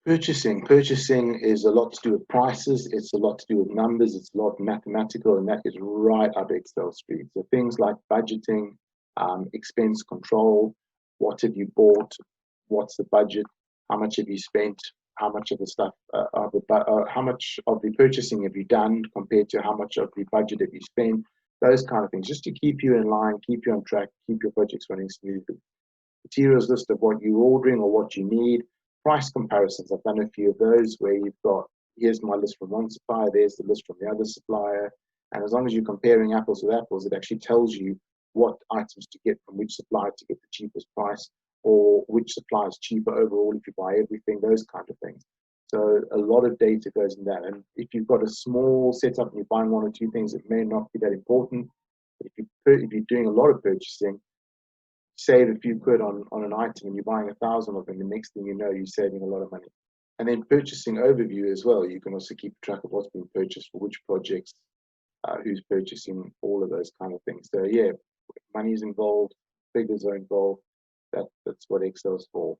Purchasing is a lot to do with prices. It's a lot to do with numbers. It's a lot mathematical, and that is right up Excel street. So things like budgeting, expense control, what have you bought, what's the budget, how much have you spent, how much of the stuff, how much of the purchasing have you done compared to how much of the budget have you spent. Those kind of things, just to keep you in line, keep you on track, keep your projects running smoothly. Materials list of what you're ordering or what you need. Price comparisons, I've done a few of those where you've got, here's my list from one supplier, there's the list from the other supplier. And as long as you're comparing apples with apples, it actually tells you what items to get from which supplier to get the cheapest price, or which supplier is cheaper overall if you buy everything, those kind of things. So a lot of data goes in that. And if you've got a small setup and you're buying one or two things, it may not be that important. But if you're doing a lot of purchasing, save a few quid on an item and you're buying 1,000 of them, the next thing you know, you're saving a lot of money. And then purchasing overview as well. You can also keep track of what's being purchased for which projects, who's purchasing, all of those kind of things. So yeah, money's involved, figures are involved. That's what Excel's for.